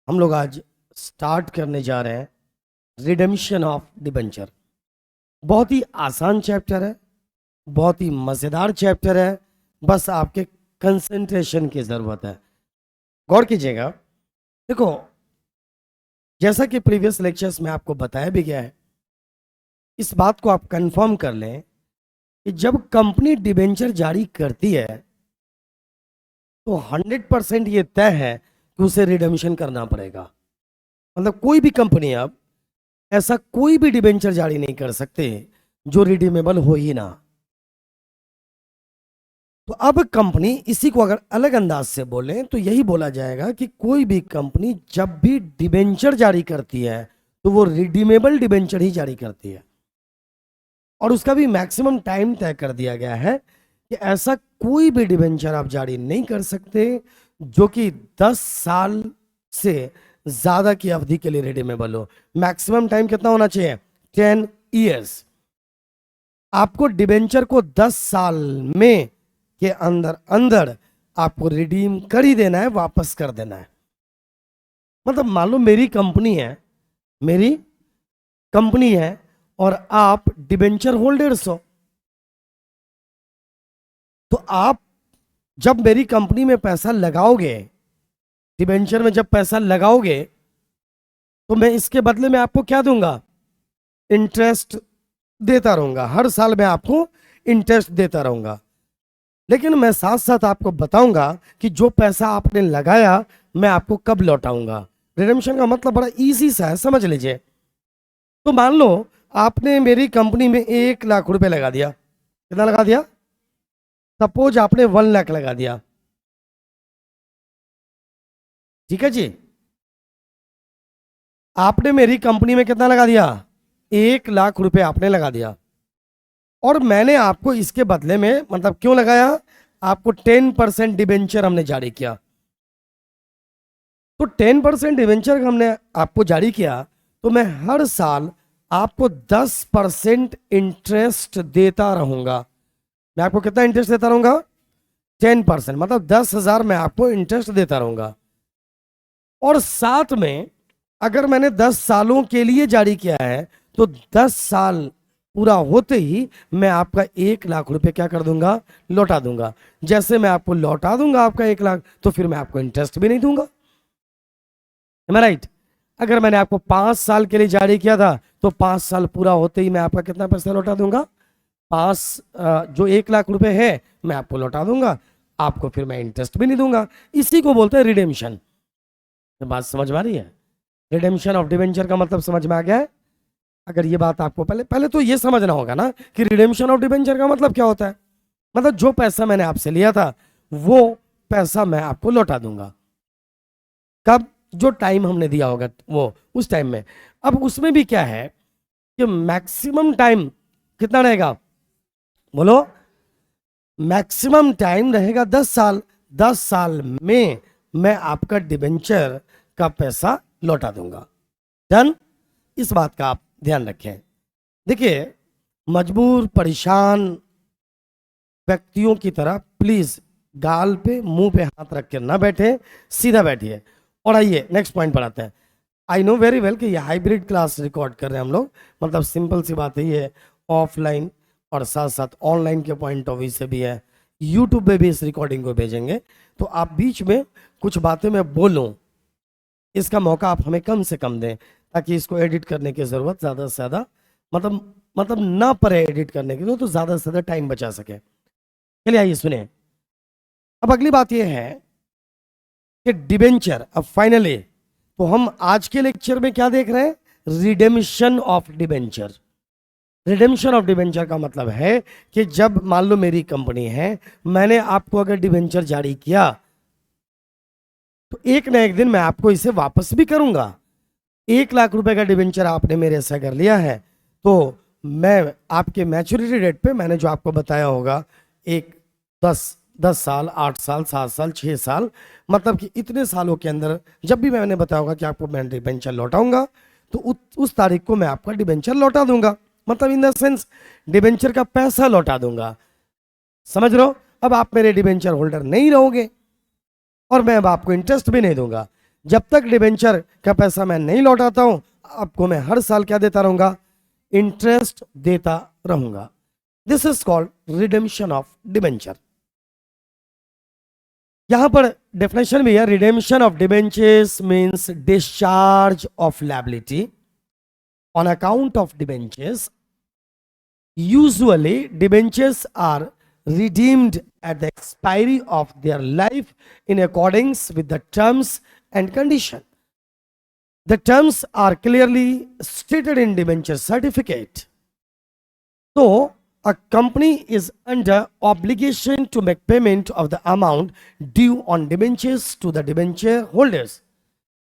हम लोग आज स्टार्ट करने जा रहे हैं रिडेम्पशन ऑफ डिबेंचर। बहुत ही आसान चैप्टर है, बहुत ही मज़ेदार चैप्टर है। बस आपके कंसंट्रेशन की ज़रूरत है। गौर कीजिएगा। देखो, जैसा कि प्रीवियस लेक्चर्स में आपको बताया भी गया है, इस बात को आप कंफर्म कर लें कि जब कंपनी डिबेंचर जारी करती है तो 100% ये तय है कि उसे रिडेम्पशन करना पड़ेगा। मतलब कोई भी कंपनी अब ऐसा कोई भी डिबेंचर जारी नहीं कर सकते जो रिडीमेबल हो ही ना। तो अब कंपनी इसी को अगर अलग अंदाज से बोलें तो यही बोला जाएगा कि कोई भी कंपनी जब भी डिबेंचर जारी करती है तो वो रिडीमेबल डिबेंचर ही जारी करती है, और उसका भी मैक्सिमम टाइम तय कर दिया गया है कि ऐसा कोई भी डिबेंचर आप जारी नहीं कर सकते जो कि 10 साल से ज्यादा की अवधि के लिए रिडीमेबल हो। मैक्सिमम टाइम कितना होना चाहिए? 10 ईयर्स। आपको डिबेंचर को 10 साल में के अंदर अंदर आपको रिडीम कर ही देना है, वापस कर देना है। मतलब मान लो मेरी कंपनी है और आप डिबेंचर होल्डर्स हो। तो आप जब मेरी कंपनी में पैसा लगाओगे, डिबेंचर में जब पैसा लगाओगे, तो मैं इसके बदले में आपको क्या दूंगा? इंटरेस्ट देता रहूंगा। हर साल मैं आपको इंटरेस्ट देता रहूंगा। लेकिन मैं साथ साथ आपको बताऊंगा कि जो पैसा आपने लगाया मैं आपको कब लौटाऊंगा। रिडेम्पशन का मतलब बड़ा इजी सा है, समझ लीजिए। तो मान लो आपने मेरी कंपनी में 1 लाख रुपए लगा दिया। कितना लगा दिया? सपोज आपने 1 लाख लगा दिया। ठीक है जी। आपने मेरी कंपनी में कितना लगा दिया? 1 लाख रुपए आपने लगा दिया, और मैंने आपको इसके बदले में, मतलब क्यों लगाया? आपको 10% डिबेंचर हमने जारी किया। तो 10% डिबेंचर हमने आपको जारी किया, तो मैं हर साल आपको 10% इंटरेस्ट देता रहूंगा। मैं आपको कितना इंटरेस्ट देता रहूंगा? 10%, मतलब 10,000 मैं आपको इंटरेस्ट देता रहूंगा। और साथ में अगर मैंने 10 सालों के लिए जारी किया है तो 10 साल पूरा होते ही मैं आपका 1 लाख रुपए क्या कर दूंगा? लौटा दूंगा। जैसे मैं आपको लौटा दूंगा आपका 1 लाख, तो फिर मैं आपको इंटरेस्ट भी नहीं दूंगा। राइट? अगर मैंने आपको 5 साल के लिए जारी किया था तो 5 साल पूरा होते ही मैं आपका कितना पैसा लौटा दूंगा? जो 1 लाख रुपए है मैं आपको लौटा दूंगा। आपको फिर मैं इंटरेस्ट भी नहीं दूंगा। इसी को बोलते हैं रिडेम्पशन। बात समझ में आ रही है? रिडेम्पशन ऑफ डिबेंचर का मतलब समझ में आ गया है? अगर ये बात आपको पहले पहले तो ये समझना होगा ना कि रिडेम्पशन ऑफ डिबेंचर का मतलब क्या होता है। मतलब जो पैसा मैंने आपसे लिया था वो पैसा मैं आपको लौटा दूंगा। कब? जो टाइम हमने दिया होगा वो उस टाइम में। अब उसमें भी क्या है कि मैक्सिमम टाइम कितना रहेगा? बोलो। मैक्सिमम टाइम रहेगा 10 साल। 10 साल में मैं आपका डिबेंचर का पैसा लौटा दूंगा। डन? इस बात का आप ध्यान रखें। देखिए, मजबूर परेशान व्यक्तियों की तरह प्लीज गाल पे मुंह पे हाथ रख के ना बैठे, सीधा बैठिए। और आइए नेक्स्ट पॉइंट पढ़ाते हैं। आई नो वेरी वेल कि ये हाइब्रिड क्लास रिकॉर्ड कर रहे हैं हम लोग। मतलब सिंपल सी बात है, ये ऑफलाइन और साथ साथ ऑनलाइन के पॉइंट ऑफ व्यू से भी है। यूट्यूब पे भी इस रिकॉर्डिंग को भेजेंगे, तो आप बीच में कुछ बातें मैं बोलूं, इसका मौका आप हमें कम से कम दें, ताकि इसको एडिट करने की ज़रूरत ज़्यादा से ज़्यादा, मतलब ना पड़े एडिट करने की, तो ज़्यादा से ज़्यादा टाइम बचा सके। चलिए आइए सुने। अब अगली बात यह है कि डिबेंचर, अब फाइनली तो हम आज के लेक्चर में क्या देख रहे हैं? Redemption of debenture. Redemption of debenture का मतलब है कि जब मान लो मेरी कंपनी है, मैंने आपको अगर डिबेंचर जारी किया तो एक ना एक दिन मैं आपको इसे वापस भी करूंगा। 1 लाख रुपए का डिबेंचर आपने मेरे से अगर लिया है तो मैं आपके मैच्योरिटी डेट पे, मैंने जो आपको बताया होगा, एक 10 साल, 8 साल, 7 साल, 6 साल, मतलब कि इतने सालों के अंदर जब भी मैंने बताया होगा कि आपको मैं डिबेंचर लौटाऊंगा, तो उस तारीख को मैं आपका डिबेंचर लौटा दूंगा। मतलब इन द सेंस डिबेंचर का पैसा लौटा दूंगा। समझ रहे हो? अब आप मेरे डिबेंचर होल्डर नहीं रहोगे और मैं अब आपको इंटरेस्ट भी नहीं दूंगा। जब तक डिबेंचर का पैसा मैं नहीं लौटाता हूं, आपको मैं हर साल क्या देता रहूंगा, इंटरेस्ट देता रहूंगा। This is called redemption of debenture. यहां पर डेफिनेशन भी है, redemption of debentures means discharge of liability on account of debentures. Usually, debentures are redeemed at the expiry of their life in accordance with the terms and condition. The terms are clearly stated in debenture certificate. So, a company is under obligation to make payment of the amount due on debentures to the debenture holders.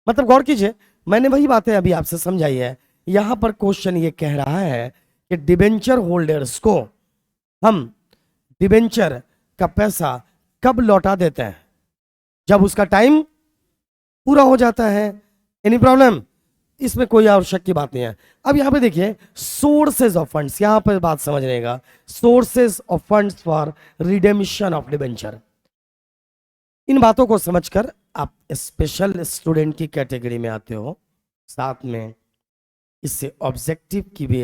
मतलब गौर कीजिए, मैंने वही बातें अभी आपसे समझाई है। यहां पर क्वेश्चन ये कह रहा है कि डिबेंचर होल्डर्स को हम डिबेंचर का पैसा कब लौटा देते हैं, जब उसका टाइम पूरा हो जाता है। एनी प्रॉब्लम, इसमें कोई आवश्यक की बात नहीं है। अब यहां पे देखिए, सोर्सेज ऑफ फंड्स, यहां पर बात समझने का, sources of funds for redemption of debenture. इन बातों को समझकर आप स्पेशल स्टूडेंट की कैटेगरी में आते हो। साथ में इससे ऑब्जेक्टिव की भी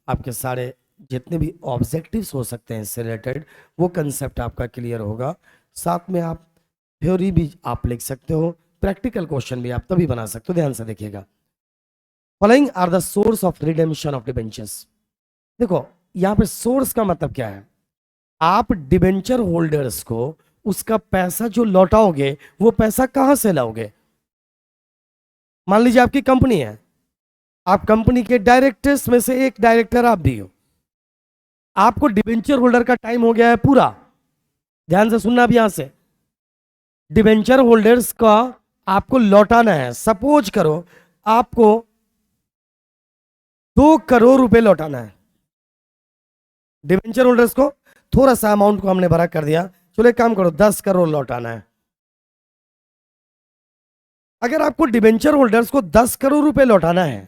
आपके सारे जितने भी ऑब्जेक्टिव्स हो सकते हैं इससे रिलेटेड, वो कंसेप्ट आपका क्लियर होगा। साथ में आप थ्योरी भी आप लिख सकते हो, प्रैक्टिकल क्वेश्चन भी आप तभी बना सकते हो। ध्यान से देखिएगा, following are the source of redemption of debentures. देखो यहां पे सोर्स का मतलब क्या है, आप डिबेंचर होल्डर्स को उसका पैसा जो लौटाओगे वो पैसा कहां से लाओगे। मान लीजिए आपकी कंपनी है, आप कंपनी के डायरेक्टर्स में से एक डायरेक्टर आप भी हो, आपको डिबेंचर होल्डर का टाइम हो गया है पूरा। ध्यान से सुनना भी, यहां से डिबेंचर होल्डर्स का आपको लौटाना है। सपोज करो आपको 2 करोड़ रुपए लौटाना है डिबेंचर होल्डर्स को। थोड़ा सा अमाउंट को हमने बड़ा कर दिया, चलो एक काम करो 10 करोड़ लौटाना है। अगर आपको डिबेंचर होल्डर्स को 10 करोड़ रुपए लौटाना है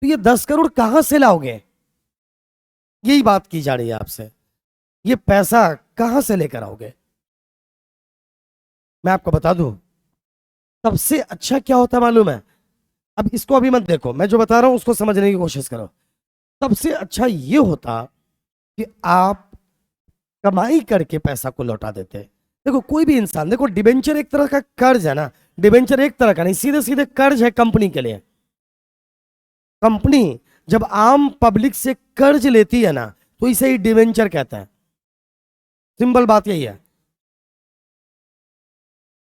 तो ये 10 करोड़ कहां से लाओगे, यही बात की जा रही है आपसे। ये पैसा कहां से लेकर आओगे। मैं आपको बता दूं, सबसे अच्छा क्या होता है मालूम है। अब इसको अभी मत देखो, मैं जो बता रहा हूं उसको समझने की कोशिश करो। सबसे अच्छा ये होता कि आप कमाई करके पैसा को लौटा देते। देखो कोई भी इंसान, देखो डिबेंचर एक तरह का कर्ज है ना, डिबेंचर एक तरह का नहीं, सीधे सीधे कर्ज है कंपनी के लिए। कंपनी जब आम पब्लिक से कर्ज लेती है ना तो इसे ही डिबेंचर कहता है। सिंपल बात यही है।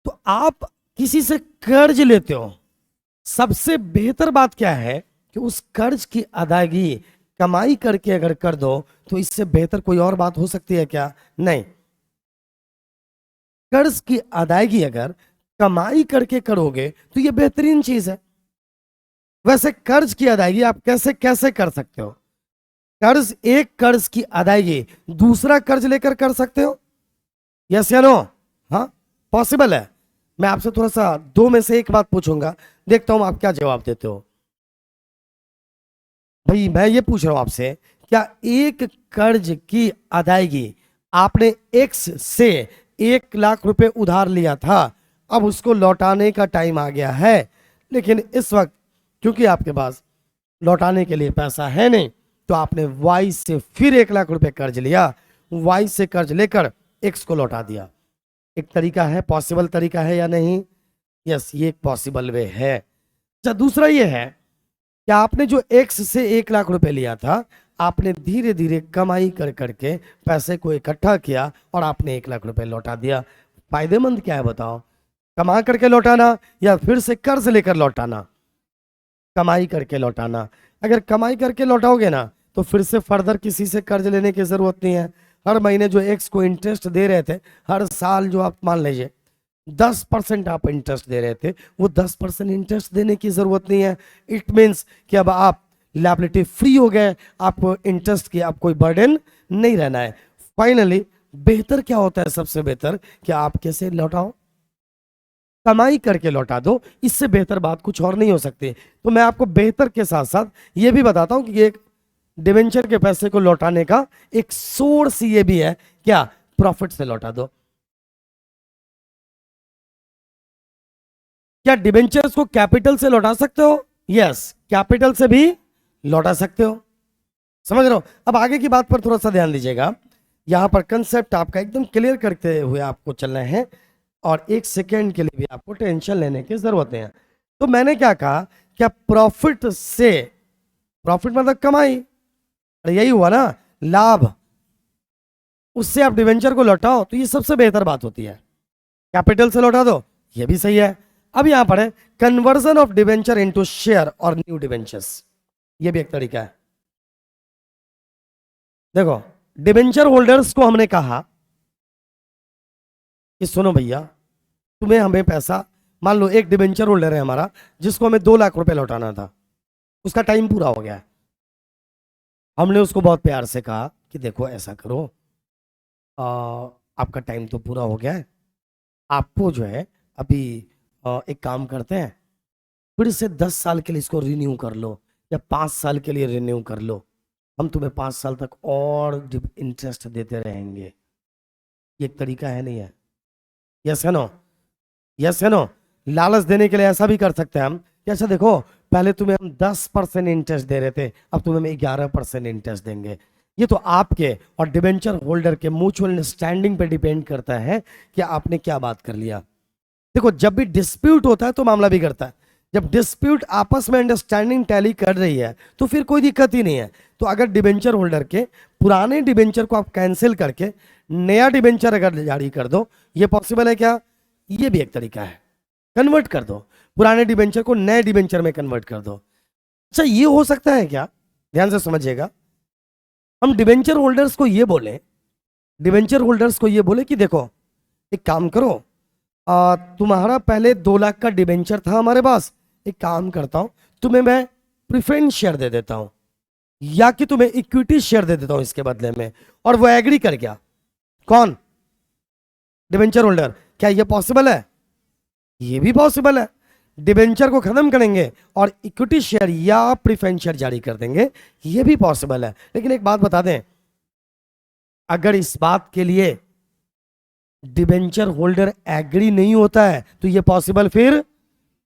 तो आप किसी से कर्ज लेते हो, सबसे बेहतर बात क्या है कि उस कर्ज की अदायगी कमाई करके अगर कर दो तो इससे बेहतर कोई और बात हो सकती है क्या, नहीं। कर्ज की अदायगी अगर कमाई करके करोगे तो ये बेहतरीन चीज है। वैसे कर्ज की अदायगी आप कैसे कैसे कर सकते हो। कर्ज, एक कर्ज की अदायगी दूसरा कर्ज लेकर कर सकते हो, यस या नो। हाँ पॉसिबल है। मैं आपसे थोड़ा सा 2 में से एक बात पूछूंगा, देखता हूं आप क्या जवाब देते हो। भाई मैं ये पूछ रहा हूं आपसे, क्या एक कर्ज की अदायगी आपने एक्स से 1 लाख रुपए उधार लिया था, अब उसको लौटाने का टाइम आ गया है, लेकिन इस वक्त क्योंकि आपके पास लौटाने के लिए पैसा है नहीं तो आपने वाई से फिर 1 लाख रुपए कर्ज लिया, वाई से कर्ज लेकर एक्स को लौटा दिया। एक तरीका है, पॉसिबल तरीका है या नहीं, यस ये एक पॉसिबल वे है। अच्छा दूसरा ये है कि आपने जो एक्स से 1 लाख रुपए लिया था, आपने धीरे धीरे कमाई कर करके पैसे को इकट्ठा किया और आपने 1 लाख रुपए लौटा दिया। फायदेमंद क्या है बताओ, कमा करके लौटाना या फिर से कर्ज लेकर लौटाना। कमाई करके लौटाना। अगर कमाई करके लौटाओगे ना तो फिर से फर्दर किसी से कर्ज लेने की जरूरत नहीं है। हर महीने जो एक्स को इंटरेस्ट दे रहे थे, हर साल जो आप मान लीजिए 10% आप इंटरेस्ट दे रहे थे, वो 10% इंटरेस्ट देने की जरूरत नहीं है। इट मीन्स कि अब आप लायबिलिटी फ्री हो गए, आपको इंटरेस्ट की आप कोई बर्डन नहीं रहना है। फाइनली बेहतर क्या होता है, सबसे बेहतर कि आप कैसे लौटाओ, कमाई करके लौटा दो। इससे बेहतर बात कुछ और नहीं हो सकती। तो मैं आपको बेहतर के साथ साथ ये भी बताता हूं कि एक डिवेंचर के पैसे को लौटाने का एक सोर्स ये भी है, क्या, प्रॉफिट से लौटा दो। क्या डिबेंचर्स को कैपिटल से लौटा सकते हो? यस, कैपिटल से भी लौटा सकते हो। समझ रहे हो? अब आगे की बात पर थोड़ा सा ध्यान दीजिएगा। यहां पर कंसेप्ट आपका एकदम क्लियर करते हुए आपको चलना है, और एक सेकेंड के लिए भी आपको टेंशन लेने की जरूरत नहीं है। तो मैंने क्या कहा, क्या प्रॉफिट से, प्रॉफिट मतलब कमाई, अरे यही हुआ ना, लाभ, उससे आप डिवेंचर को लौटाओ तो ये सबसे बेहतर बात होती है। कैपिटल से लौटा दो, ये भी सही है। अब यहां पर है conversion of debenture into share और न्यू डिवेंचर्स, ये भी एक तरीका है। देखो, डिवेंचर होल्डर्स को हमने कहा कि सुनो भैया, तुम्हें हमें पैसा, मान लो एक डिवेंचर होल्डर है हमारा जिसको हमें 2 लाख रुपए लौटाना था, उसका टाइम पूरा हो गया है। हमने उसको बहुत प्यार से कहा कि देखो ऐसा करो, आपका टाइम तो पूरा हो गया है, आपको जो है अभी एक काम करते हैं, फिर से 10 साल के लिए इसको रिन्यू कर लो, या 5 साल के लिए रिन्यू कर लो, हम तुम्हें 5 साल तक और इंटरेस्ट देते रहेंगे। ये एक तरीका है, नहीं है? यस है नो? यस है नो? लालच देने के लिए ऐसा भी कर सकते हैं हम कि अच्छा देखो, पहले तुम्हें हम 10% इंटरेस्ट दे रहे थे, अब तुम्हें हम 11% इंटरेस्ट देंगे। ये तो आपके और डिबेंचर होल्डर के म्यूचुअल अंडरस्टैंडिंग पे डिपेंड करता है कि आपने क्या बात कर लिया। देखो, जब भी डिस्प्यूट होता है तो मामला भी करता है। जब डिस्प्यूट आपस में अंडरस्टैंडिंग टैली कर रही है तो फिर कोई दिक्कत ही नहीं है। तो अगर डिबेंचर होल्डर के पुराने डिबेंचर को आप कैंसिल करके नया डिबेंचर अगर जारी कर दो, ये पॉसिबल है क्या? ये भी एक तरीका है। कन्वर्ट कर दो, पुराने डिबेंचर को नए डिबेंचर में कन्वर्ट कर दो। अच्छा, ये हो सकता है क्या? ध्यान से समझिएगा। हम डिबेंचर होल्डर्स को ये बोले, डिबेंचर होल्डर्स को ये बोले कि देखो एक काम करो, तुम्हारा पहले 2 लाख का डिबेंचर था हमारे पास, एक काम करता हूं, तुम्हें मैं प्रिफरेंस शेयर दे देता हूं, या कि तुम्हें इक्विटी शेयर दे देता हूं इसके बदले में। और वो एग्री कर गया। कौन? Debenture holder. क्या ये पॉसिबल है? ये भी पॉसिबल है। डिबेंचर को खत्म करेंगे और इक्विटी शेयर या प्रिफरेंस शेयर जारी कर देंगे, ये भी पॉसिबल है। लेकिन एक बात बता दें, अगर इस बात के लिए डिबेंचर होल्डर एग्री नहीं होता है तो ये पॉसिबल फिर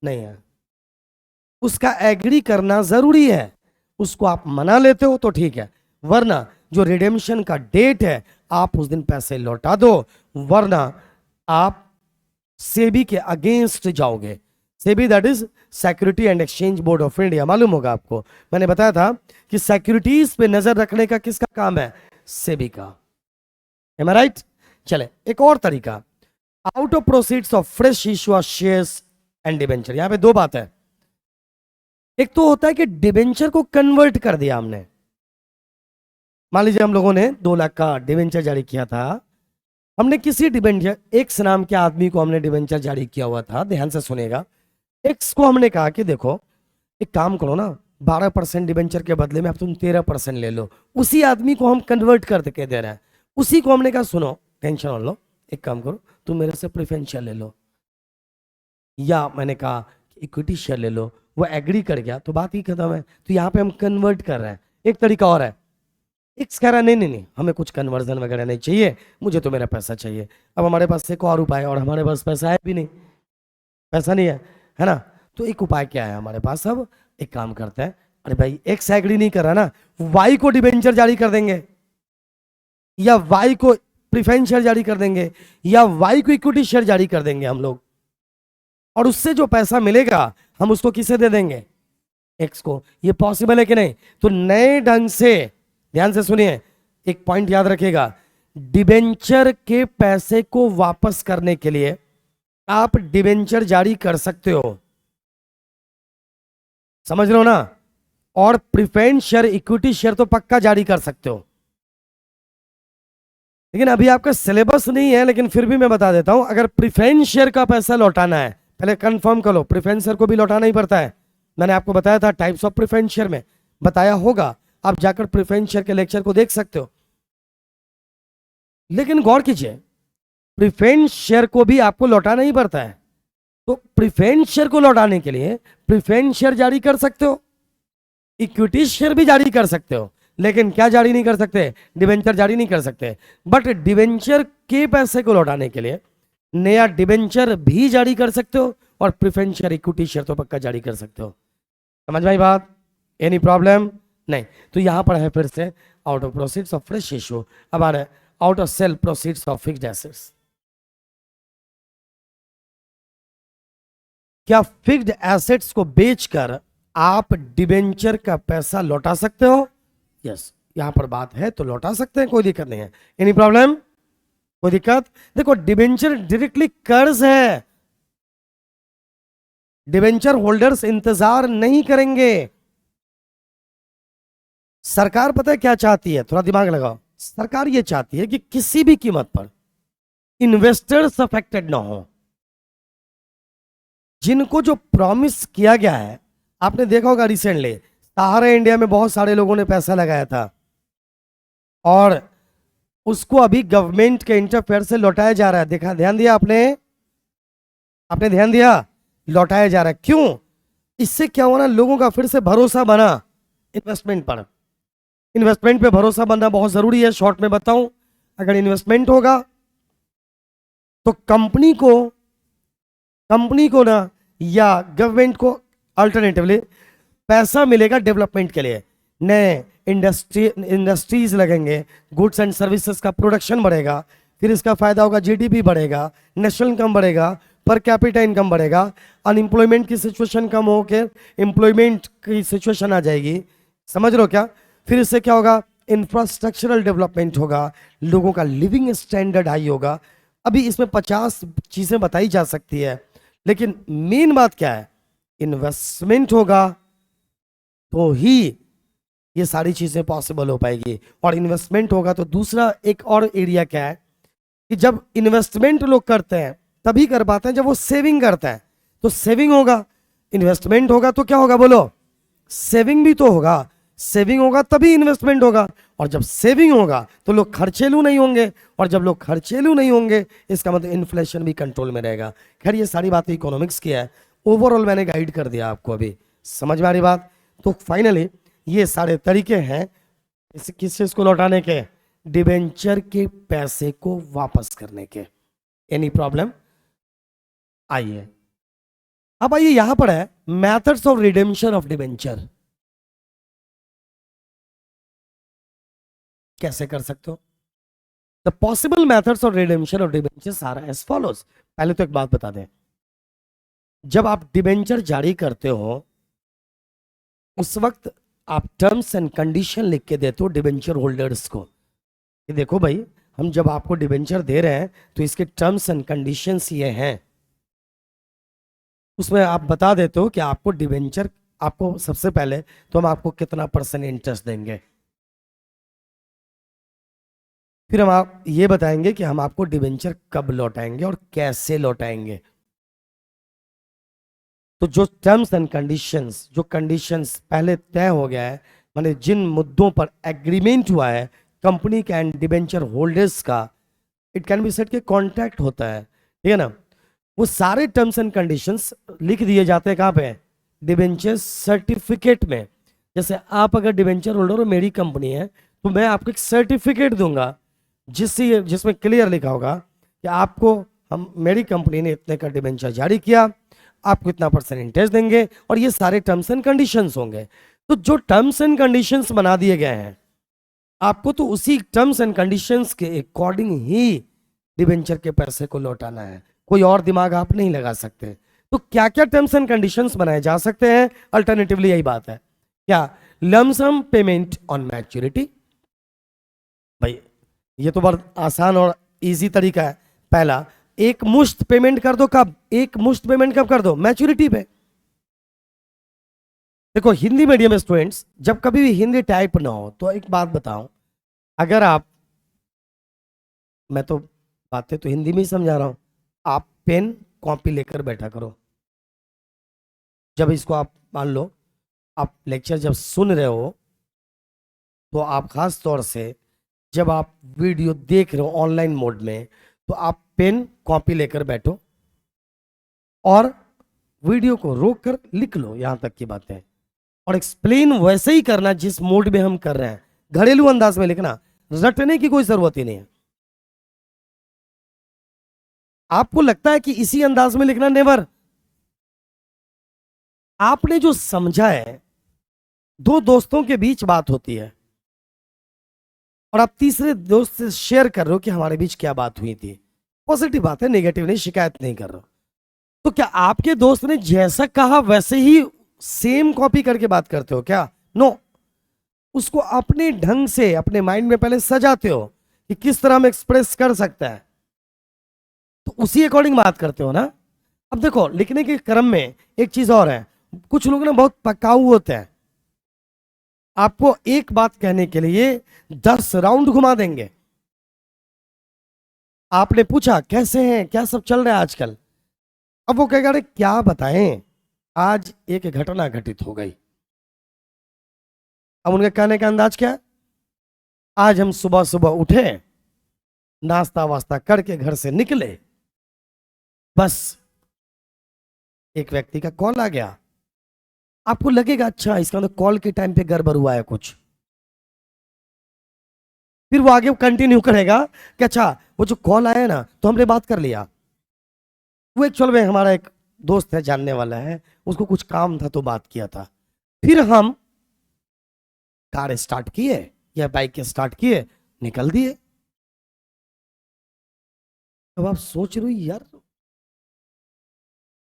नहीं है। उसका एग्री करना जरूरी है। उसको आप मना लेते हो तो ठीक है, वरना जो रिडेम्पशन का डेट है आप उस दिन पैसे लौटा दो, वरना आप सेबी के अगेंस्ट जाओगे। SEBI that is security and exchange board of India, मालूम होगा आपको। मैंने बताया था कि सिक्योरिटीज पे नजर रखने का किसका काम है? सेबी का। एम आई राइट? चले, एक और तरीका, out of proceeds of fresh issue of shares and debenture. यहां पे दो बात है। एक तो होता है कि डिबेंचर को कन्वर्ट कर दिया हमने। मान लीजिए हम लोगों ने 2 लाख का डिबेंचर जारी किया था, हमने किसी डिबेंचर, एक्स नाम के आदमी को हमने डिबेंचर जारी किया हुआ था। ध्यान से सुनेगा। एक्स को हमने कहा कि देखो एक काम करो ना, 12% डिबेंचर के बदले में अब तुम 13% ले लो। उसी आदमी को हम कन्वर्ट कर के दे रहे हैं। उसी को हमने कहा सुनो, टेंशन मत लो, एक काम करो, तुम मेरे से प्रेफरेंस शेयर ले लो, या मैंने कहा इक्विटी शेयर ले लो। वो एग्री कर गया तो बात ही खत्म है। तो यहाँ पे हम कन्वर्ट कर रहे हैं। एक तरीका और है, एक्स कह रहा है नहीं नहीं नहीं, हमें कुछ कन्वर्जन वगैरह नहीं चाहिए, मुझे तो मेरा पैसा चाहिए। अब हमारे पास एक और उपाय, और हमारे पास पैसा है भी नहीं, पैसा नहीं है ना? तो एक उपाय क्या है हमारे पास? अब एक काम करते हैं, अरे भाई एक्स एग्री नहीं कर रहा ना, वाई को डिबेंचर जारी कर देंगे, या वाई को प्रिफरेंस शेयर जारी कर देंगे, या वाई को इक्विटी शेयर जारी कर देंगे हम लोग। और उससे जो पैसा मिलेगा हम उसको किसे दे देंगे? एक्स को। ये पॉसिबल है कि नहीं? तो नए ढंग से, ध्यान से सुनिए, एक पॉइंट याद रखिएगा, डिबेंचर के पैसे को वापस करने के लिए आप डिबेंचर जारी कर सकते हो, समझ रहे हो ना? और प्रिफरेंस शेयर, इक्विटी शेयर तो पक्का जारी कर सकते हो। लेकिन अभी आपका सिलेबस नहीं है, लेकिन फिर भी मैं बता देता हूं, अगर प्रिफरेंस शेयर का पैसा लौटाना है, पहले कंफर्म कर लो, प्रिफरेंस शेयर को भी लौटाना ही पड़ता है। मैंने आपको बताया था टाइप्स ऑफ प्रिफरेंस शेयर में, बताया होगा, आप जाकर प्रिफरेंस शेयर के लेक्चर को देख सकते हो। लेकिन गौर कीजिए, प्रिफरेंस शेयर को भी आपको लौटाना ही पड़ता है। तो प्रिफरेंस शेयर को लौटाने के लिए प्रिफरेंस शेयर जारी कर सकते हो, इक्विटी शेयर भी जारी कर सकते हो, लेकिन क्या जारी नहीं कर सकते? डिबेंचर जारी नहीं कर सकते। बट डिबेंचर के पैसे को लौटाने के लिए नया डिबेंचर भी जारी कर सकते हो, और प्रिफरेंशियल इक्विटी शर्तों पर कर्ज जारी कर सकते हो। समझ में आई बात? एनी प्रॉब्लम नहीं? तो यहां पर है फिर से out of proceeds of fresh issue. अब आ रहा है out of sale proceeds of fixed assets. क्या फिक्स्ड एसेट्स को बेचकर आप डिबेंचर का पैसा लौटा सकते हो? यस, यहां पर बात है तो लौटा सकते हैं, कोई दिक्कत नहीं है। Any problem? कोई दिक्कत? देखो डिबेंचर डायरेक्टली कर्ज है, डिबेंचर होल्डर्स इंतजार नहीं करेंगे। सरकार पता है क्या चाहती है? थोड़ा दिमाग लगाओ। सरकार ये चाहती है कि किसी भी कीमत पर इन्वेस्टर्स अफेक्टेड ना हो। जिनको जो प्रॉमिस किया गया है, आपने देखा होगा रिसेंटली सहारा इंडिया में बहुत सारे लोगों ने पैसा लगाया था और उसको अभी गवर्नमेंट के इंटरफेयर से लौटाया जा रहा है। देखा, ध्यान दिया आपने? आपने ध्यान दिया? लौटाया जा रहा है। क्यों? इससे क्या होना, लोगों का फिर से भरोसा बना इन्वेस्टमेंट पर। इन्वेस्टमेंट पे भरोसा बनना बहुत जरूरी है। शॉर्ट में बताऊं, अगर इन्वेस्टमेंट होगा तो कंपनी को ना या गवर्नमेंट को अल्टरनेटिवली पैसा मिलेगा डेवलपमेंट के लिए। नए इंडस्ट्रीज लगेंगे, गुड्स एंड सर्विसेज का प्रोडक्शन बढ़ेगा, फिर इसका फायदा होगा, जीडीपी बढ़ेगा, नेशनल इनकम बढ़ेगा, पर कैपिटा इनकम बढ़ेगा, अनएम्प्लॉयमेंट की सिचुएशन कम होकर एम्प्लॉयमेंट की सिचुएशन आ जाएगी। समझ रहे हो क्या? फिर इससे क्या होगा, इंफ्रास्ट्रक्चरल डेवलपमेंट होगा, लोगों का लिविंग स्टैंडर्ड हाई होगा। अभी इसमें 50 चीजें बताई जा सकती है, लेकिन मेन बात क्या है, इन्वेस्टमेंट होगा तो ही ये सारी चीजें पॉसिबल हो पाएगी। और इन्वेस्टमेंट होगा तो दूसरा एक और एरिया क्या है कि जब इन्वेस्टमेंट लोग करते हैं तभी कर पाते हैं जब वो सेविंग करते हैं। तो सेविंग होगा, इन्वेस्टमेंट होगा तो क्या होगा बोलो? सेविंग भी तो होगा। सेविंग होगा तभी इन्वेस्टमेंट होगा, और जब सेविंग होगा तो लोग खर्चेलू नहीं होंगे, और जब लोग खर्चेलू नहीं होंगे इसका मतलब इन्फ्लेशन भी कंट्रोल में रहेगा। खैर ये सारी बातें इकोनॉमिक्स की है, ओवरऑल मैंने गाइड कर दिया आपको। अभी समझ में आ रही बात? तो फाइनली ये सारे तरीके हैं किस चीज को लौटाने के? डिबेंचर के पैसे को वापस करने के। Any problem? आइए, अब आइए यहां पर है methods of redemption of debenture. कैसे कर सकते हो? The possible methods of redemption of debentures are as follows. पहले तो एक बात बता दें, जब आप डिबेंचर जारी करते हो उस वक्त आप टर्म्स एंड कंडीशन लिख के देते हो डिबेंचर होल्डर्स को कि देखो भाई, हम जब आपको डिबेंचर दे रहे हैं तो इसके टर्म्स एंड कंडीशंस ये हैं। उसमें आप बता देते हो कि आपको डिबेंचर, आपको सबसे पहले तो हम आपको कितना % इंटरेस्ट देंगे, फिर हम आप ये बताएंगे कि हम आपको डिबेंचर कब लौटाएंगे और कैसे लौटाएंगे। तो जो टर्म्स एंड कंडीशंस, जो कंडीशंस पहले तय हो गया है, माने जिन मुद्दों पर एग्रीमेंट हुआ है कंपनी का एंड डिबेंचर होल्डर्स का, इट कैन बी सेड के कॉन्ट्रैक्ट होता है, ठीक है ना, वो सारे टर्म्स एंड कंडीशंस लिख दिए जाते हैं कहाँ पे? डिबेंचर सर्टिफिकेट में। जैसे आप अगर डिबेंचर होल्डर हो, मेरी कंपनी है, तो मैं आपको एक सर्टिफिकेट दूंगा जिसमें क्लियर लिखा होगा कि आपको मेरी कंपनी ने इतने का डिबेंचर जारी किया, आपको इतना % इंटरेस्ट देंगे, और ये सारे टर्म्स एंड कंडीशंस होंगे। तो जो टर्म्स एंड कंडीशंस बना दिए गए हैं, आपको तो उसी टर्म्स एंड कंडीशंस के अकॉर्डिंग ही डिबेंचर के पैसे को लौटाना है, कोई और दिमाग आप नहीं लगा सकते। तो क्या क्या टर्म्स एंड कंडीशंस बनाए जा सकते हैं? अल्टरनेटिवली यही बात है, क्या? Lump sum payment on maturity. भाई ये तो बहुत आसान और इजी तरीका है। पहला, एक मुश्त पेमेंट कर दो। कब? एक मुश्त पेमेंट कब कर दो? मैच्योरिटी पे। देखो हिंदी मीडियम स्टूडेंट्स, जब कभी भी हिंदी टाइप ना हो तो एक बात बताऊं, अगर आप, मैं तो बातें तो हिंदी में ही समझा रहा हूं, आप पेन कॉपी लेकर बैठा करो। जब इसको आप मान लो, आप लेक्चर जब सुन रहे हो तो आप खास तौर से जब आप वीडियो देख रहे हो ऑनलाइन मोड में, तो आप पेन कॉपी लेकर बैठो और वीडियो को रोक कर लिख लो यहां तक की बातें, और एक्सप्लेन वैसे ही करना जिस मोड में हम कर रहे हैं। घरेलू अंदाज में लिखना, रटने की कोई जरूरत ही नहीं है। आपको लगता है कि इसी अंदाज में लिखना, नेवर। आपने जो समझा है, दो दोस्तों के बीच बात होती है और आप तीसरे दोस्त से शेयर कर रहे हो कि हमारे बीच क्या बात हुई थी। पॉजिटिव बात है, नेगेटिव नहीं, शिकायत नहीं कर रहे हो। तो क्या आपके दोस्त ने जैसा कहा वैसे ही सेम कॉपी करके बात करते हो क्या? नो, उसको अपने ढंग से अपने माइंड में पहले सजाते हो कि किस तरह हम एक्सप्रेस कर सकता है, तो उसी अकॉर्डिंग बात करते हो ना। अब देखो, लिखने के क्रम में एक चीज और है, कुछ लोग ना बहुत पकाऊ होते हैं, आपको एक बात कहने के लिए 10 राउंड घुमा देंगे। आपने पूछा कैसे हैं, क्या सब चल रहा है आजकल, अब वो कहेगा अरे क्या बताएं, आज एक घटना घटित हो गई। अब उनके कहने का अंदाज क्या है? आज हम सुबह सुबह उठे, नाश्ता वास्ता करके घर से निकले, बस एक व्यक्ति का कॉल आ गया। आपको लगेगा अच्छा इसका मतलब कॉल के टाइम पे गड़बड़ हुआ है कुछ। फिर वो आगे कंटिन्यू करेगा कि अच्छा वो जो कॉल आया ना तो हमने बात कर लिया, वो एक्चुअल में हमारा एक दोस्त है, जानने वाला है, उसको कुछ काम था तो बात किया था। फिर हम कार स्टार्ट किए या बाइक स्टार्ट किए, निकल दिए। अब आप सोच रहे हो यार,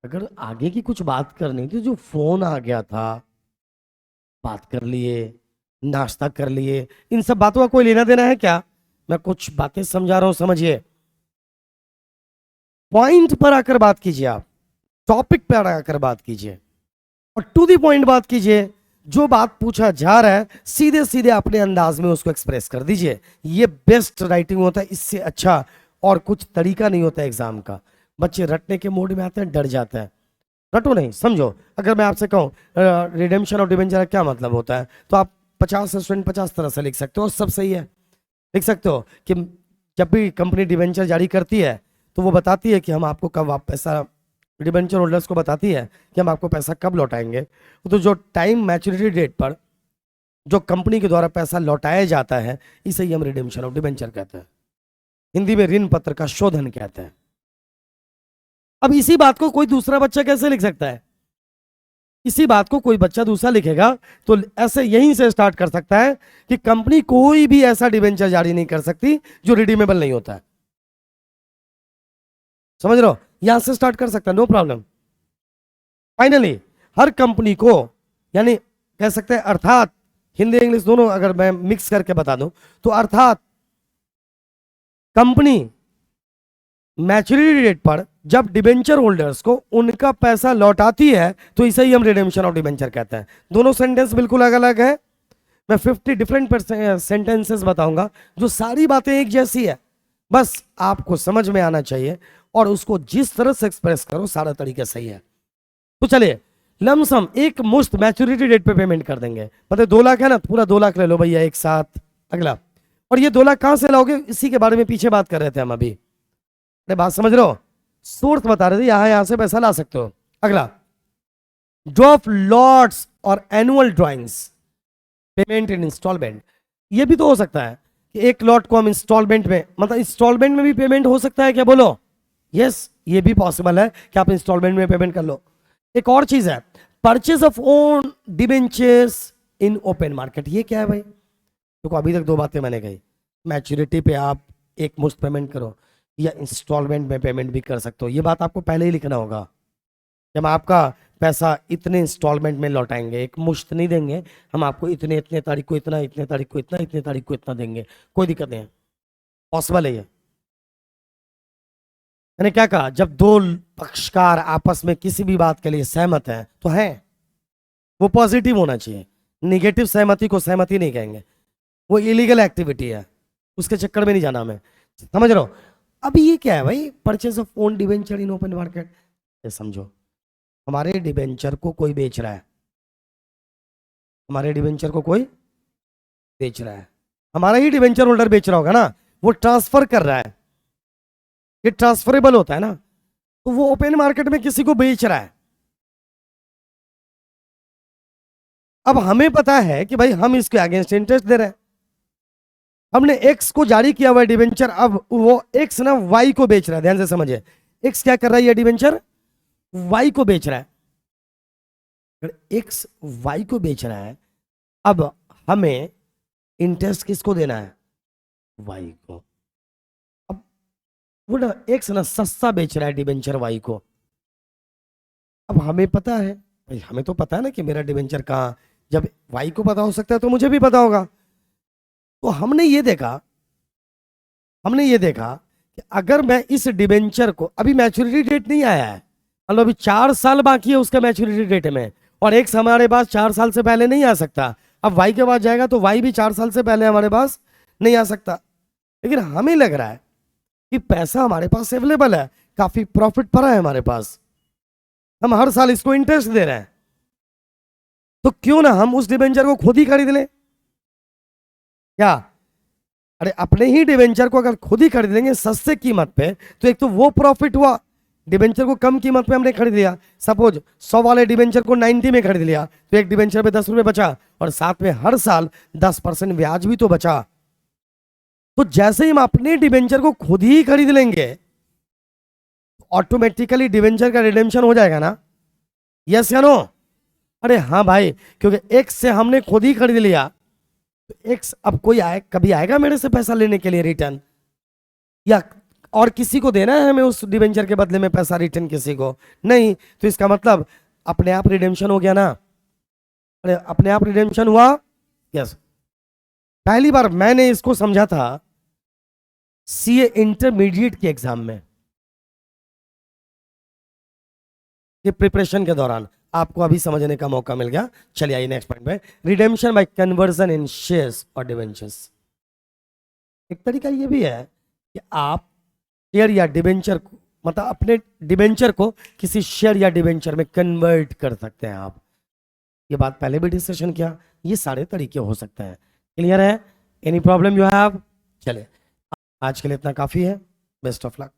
अगर आगे की कुछ बात करनी थी, जो फोन आ गया था, बात कर लिए, नाश्ता कर लिए, इन सब बातों का कोई लेना देना है क्या? मैं कुछ बातें समझा रहा हूं, समझिए। पॉइंट पर आकर बात कीजिए, आप टॉपिक पर आकर बात कीजिए और टू दी पॉइंट बात कीजिए। जो बात पूछा जा रहा है सीधे सीधे अपने अंदाज में उसको एक्सप्रेस कर दीजिए। ये बेस्ट राइटिंग होता है, इससे अच्छा और कुछ तरीका नहीं होता एग्जाम का। बच्चे रटने के मोड में आते हैं, डर जाते हैं। रटो नहीं, समझो। अगर मैं आपसे कहूँ रिडेम्पशन और डिबेंचर का क्या मतलब होता है, तो आप 50 स्टूडेंट 50 तरह से लिख सकते हो और सब सही है। लिख सकते हो कि जब भी कंपनी डिबेंचर जारी करती है तो वो बताती है कि हम आपको कब पैसा, डिबेंचर होल्डर्स को बताती है कि हम आपको पैसा कब लौटाएंगे। तो जो टाइम मैच्योरिटी डेट पर जो कंपनी के द्वारा पैसा लौटाया जाता है, इसे ही हम रिडेम्पशन ऑफ डिबेंचर कहते हैं। हिंदी में ऋण पत्र का शोधन कहते हैं। अब इसी बात को कोई दूसरा बच्चा कैसे लिख सकता है? इसी बात को कोई बच्चा दूसरा लिखेगा तो ऐसे यहीं से स्टार्ट कर सकता है कि कंपनी कोई भी ऐसा डिबेंचर जारी नहीं कर सकती जो रिडीमेबल नहीं होता है। समझ रहे हो? यहां से स्टार्ट कर सकता है, नो प्रॉब्लम। फाइनली हर कंपनी को, यानी कह सकते हैं अर्थात, हिंदी इंग्लिश दोनों अगर मैं मिक्स करके बता दूं तो अर्थात कंपनी मैच्योरिटी डेट पर जब डिबेंचर होल्डर्स को उनका पैसा लौटाती है तो इसे ही हम रिडेम्पशन ऑफ डिबेंचर कहते हैं। दोनों सेंटेंस बिल्कुल अलग अलग है। मैं 50 डिफरेंट सेंटेंसेस बताऊंगा जो सारी बातें एक जैसी है, बस आपको समझ में आना चाहिए और उसको जिस तरह से एक्सप्रेस करो सारा तरीका सही है। तो चलिए, लमसम एक मुश्त मैच्योरिटी डेट पे पेमेंट कर देंगे। मतलब 2 लाख है ना, पूरा 2 लाख ले लो भैया एक साथ। अगला, और ये 2 लाख कहां से लाओगे, इसी के बारे में पीछे बात कर रहे थे हम अभी। अरे बात समझ रहे हो? सोर्स बता रहे थे, यहां से पैसा ला सकते हो। अगला, ड्रॉ ऑफ लॉट्स और annual drawings, payment in instalment. ये भी तो हो सकता है कि एक लॉट को हम इंस्टॉलमेंट में, मतलब इंस्टॉलमेंट में भी पेमेंट हो सकता है क्या, बोलो? यस, ये भी पॉसिबल है कि आप इंस्टॉलमेंट में पेमेंट कर लो। एक और चीज है, purchase of own debentures in open market. ये क्या है भाई? देखो, अभी तक 2 बातें मैंने कही। मैच्योरिटी पे आप एक मुश्त पेमेंट करो या इंस्टॉलमेंट में पेमेंट भी कर सकते हो। ये बात आपको पहले ही लिखना होगा कि हम आपका पैसा इतने इंस्टॉलमेंट में लौटाएंगे, एक मुश्त नहीं देंगे। हम आपको इतने इतने तारीख को इतना, इतने तारीख को इतना, इतने तारीख को इतना देंगे। कोई दिक्कत नहीं है, पॉसिबल है ये। मैंने क्या कहा, जब 2 पक्षकार आपस में किसी भी बात के लिए सहमत हैं तो है, वो पॉजिटिव होना चाहिए। निगेटिव सहमति को सहमति नहीं कहेंगे, वो इलीगल एक्टिविटी है, उसके चक्कर में नहीं जाना हमें। समझ रहे हो? अब ये क्या है भाई, purchase of own debenture in open market. ये समझो, हमारे डिबेंचर को कोई बेच रहा है, हमारे डिबेंचर को कोई बेच रहा है, हमारा ही डिबेंचर होल्डर बेच रहा होगा ना, वो ट्रांसफर कर रहा है, ये ट्रांसफरेबल होता है ना, तो वो ओपन मार्केट में किसी को बेच रहा है। अब हमें पता है कि भाई हम इसके अगेंस्ट इंटरेस्ट दे रहे हैं, हमने एक्स को जारी किया हुआ डिबेंचर, अब वो एक्स ना वाई को बेच रहा है। ध्यान से समझिए, एक्स क्या कर रहा है, ये डिबेंचर वाई को बेच रहा है। अगर एक्स वाई को बेच रहा है, अब हमें इंटरेस्ट किसको देना है? वाई को। अब वो ना एक्स ना सस्ता बेच रहा है डिबेंचर वाई को। अब हमें पता है भाई, हमें तो पता है ना कि मेरा डिबेंचर कहाँ, जब वाई को पता हो सकता है तो मुझे भी पता होगा। तो हमने ये देखा कि अगर मैं इस डिबेंचर को, अभी मैच्योरिटी डेट नहीं आया है, मतलब अभी 4 साल बाकी है उसका मैच्योरिटी डेट में, और एक्स हमारे पास 4 साल से पहले नहीं आ सकता। अब वाई के पास जाएगा तो वाई भी 4 साल से पहले हमारे पास नहीं आ सकता। लेकिन हमें लग रहा है कि पैसा हमारे पास अवेलेबल है, काफी प्रॉफिट पड़ा है हमारे पास, हम हर साल इसको इंटरेस्ट दे रहे हैं, तो क्यों ना हम उस डिबेंचर को खुद ही खरीद लें? क्या? अरे अपने ही डिबेंचर को अगर खुद ही खरीद लेंगे सस्ते कीमत पे, तो एक तो वो प्रॉफिट हुआ, डिबेंचर को कम कीमत पे हमने खरीद लिया। सपोज 100 वाले डिबेंचर को 90 में खरीद लिया, तो एक डिबेंचर पे 10 रुपए बचा, और साथ में हर साल 10% ब्याज भी तो बचा। तो जैसे ही हम अपने डिबेंचर को खुद ही खरीद लेंगे, ऑटोमेटिकली डिबेंचर का रिडेम्पशन हो जाएगा ना? यस या नो? अरे हाँ भाई, क्योंकि एक्स से हमने खुद ही खरीद लिया, तो एक्स अब कोई कभी आएगा मेरे से पैसा लेने के लिए रिटर्न, या और किसी को देना है हमें उस डिबेंचर के बदले में पैसा रिटर्न? किसी को नहीं। तो इसका मतलब अपने आप रिडेम्पशन हो गया ना? अरे अपने आप रिडेम्पशन हुआ। यस। पहली बार मैंने इसको समझा था सीए इंटरमीडिएट के एग्जाम में, ये प्रिपरेशन के दौरान आपको अभी समझने का मौका मिल गया। चलिए आइए नेक्स्ट पॉइंट पे, redemption bye conversion in shares और डिबेंचर्स। एक तरीका ये भी है कि आप शेयर या डिबेंचर को, मतलब अपने डिबेंचर को किसी शेयर या डिबेंचर में कन्वर्ट कर सकते हैं आप। ये बात पहले भी डिस्कशन किया, ये सारे तरीके हो सकते हैं। क्लियर है? Any problem you have? चले, आज के लिए इतना काफी है। Best of luck.